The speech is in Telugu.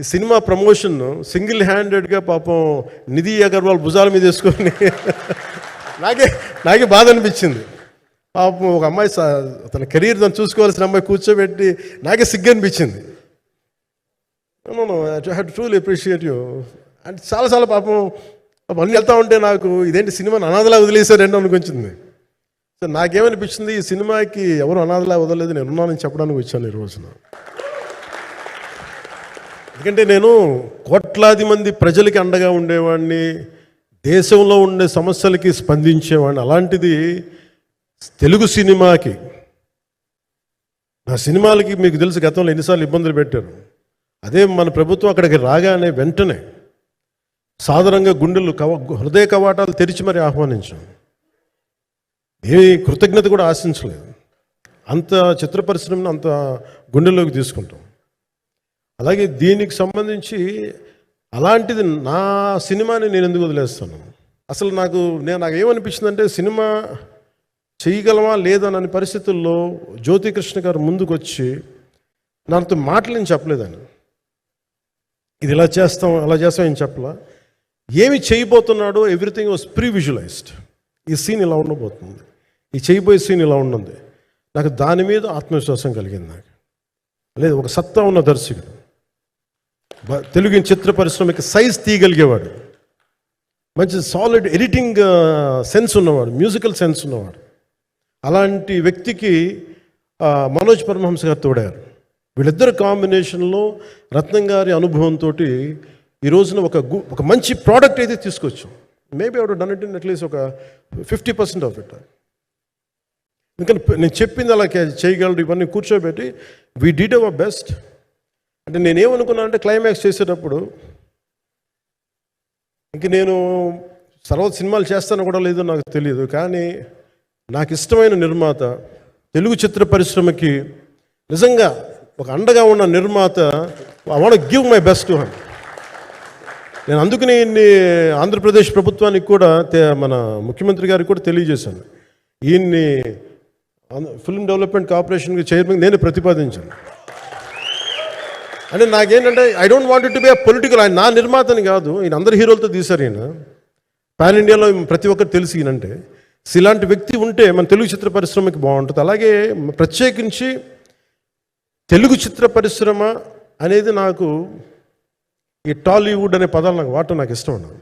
ఈ సినిమా ప్రమోషన్ సింగిల్ హ్యాండెడ్గా పాపం నిధి అగర్వాల్ భుజాల మీద వేసుకొని నాకే బాధ అనిపించింది. పాపం ఒక అమ్మాయి తన కెరీర్ తను చూసుకోవాల్సిన అమ్మాయి కూర్చోబెట్టి నాకే సిగ్గు అనిపించింది. I have to truly appreciate you. అంటే చాలాసార్లు పాపం అన్నీ వెళ్తూ ఉంటే నాకు ఇదేంటి సినిమాని అనాథలా వదిలేశారండి అనిపించింది. సో నాకేమనిపించింది, ఈ సినిమాకి ఎవరు అనాథలా వదలలేదు, నేను ఉన్నానని చెప్పడానికి వచ్చాను ఈ రోజున. ఎందుకంటే నేను కోట్లాది మంది ప్రజలకి అండగా ఉండేవాడిని, దేశంలో ఉండే సమస్యలకి స్పందించేవాడిని. అలాంటిది తెలుగు సినిమాకి, నా సినిమాలకి మీకు తెలుసు గతంలో ఎన్నిసార్లు ఇబ్బందులు పెట్టారు. అదే మన ప్రభుత్వం అక్కడికి రాగానే వెంటనే సాధారణంగా గుండెలు హృదయ కవాటాలు తెరిచి మరి ఆహ్వానించాం. ఏ కృతజ్ఞత కూడా ఆశించలేదు. అంత చిత్ర పరిశ్రమను అంత గుండెల్లోకి తీసుకుంటాం. అలాగే దీనికి సంబంధించి అలాంటిది నా సినిమాని నేను ఎందుకు వదిలేస్తాను? అసలు నాకు ఏమనిపించిందంటే, సినిమా చేయగలమా లేదనని పరిస్థితుల్లో జ్యోతికృష్ణ గారు ముందుకు వచ్చి నాతో మాటలు నేను చెప్పలేదని, ఇది ఇలా చేస్తాం అలా చేస్తాం ఏం చెప్పలా. ఏమి చేయబోతున్నాడో ఎవ్రీథింగ్ వాజ్ ప్రీ విజువలైజ్డ్. ఈ సీన్ ఇలా ఉండబోతుంది, ఈ చేయబోయే సీన్ ఇలా ఉన్నది. నాకు దాని మీద ఆత్మవిశ్వాసం కలిగింది. నాకు లేదు, ఒక సత్తా ఉన్న దర్శకుడు, తెలుగు చిత్ర పరిశ్రమకి సైజ్ తీయగలిగేవాడు, మంచి సాలిడ్ ఎడిటింగ్ సెన్స్ ఉన్నవాడు, మ్యూజికల్ సెన్స్ ఉన్నవాడు. అలాంటి వ్యక్తికి మనోజ్ పరమహంస గారు తోడారు. వీళ్ళిద్దరు కాంబినేషన్లో రత్నం గారి అనుభవంతో ఈ రోజున ఒక మంచి ప్రోడక్ట్ అయితే తీసుకొచ్చాం. Maybe out done it in at least ఒక 50% ఆఫ్ ఇట్. ఎందుకంటే నేను చెప్పింది అలా చేయగలరు, ఇవన్నీ కూర్చోబెట్టి వీ డిడ్ అవర్ బెస్ట్. అంటే నేనేమనుకున్నానంటే, క్లైమాక్స్ చేసేటప్పుడు ఇంక నేను తర్వాత సినిమాలు చేస్తానో కూడా లేదో నాకు తెలియదు, కానీ నాకు ఇష్టమైన నిర్మాత, తెలుగు చిత్ర పరిశ్రమకి నిజంగా ఒక అండగా ఉన్న నిర్మాత, I want give my best to him. నేను అందుకని ఆంధ్రప్రదేశ్ ప్రభుత్వానికి కూడా, మన ముఖ్యమంత్రి గారికి కూడా తెలియజేశాను. ఈయన్ని ఫిల్మ్ డెవలప్మెంట్ కార్పొరేషన్కి చైర్మన్ నేను ప్రతిపాదించాను. అంటే నాకేంటంటే, I don't want to be a political. ఆయన నా నిర్మాతని కాదు, ఈయన అందరు హీరోలతో తీశారు. ఈయన పాన్ ఇండియాలో ప్రతి ఒక్కరు తెలిసి ఈయనంటే, ఇలాంటి వ్యక్తి ఉంటే మన తెలుగు చిత్ర పరిశ్రమకి బాగుంటుంది. అలాగే ప్రత్యేకించి తెలుగు చిత్ర పరిశ్రమ అనేది నాకు, ఈ టాలీవుడ్ అనే పదాలు నాకు వాడటం నాకు ఇష్టం ఉండదు.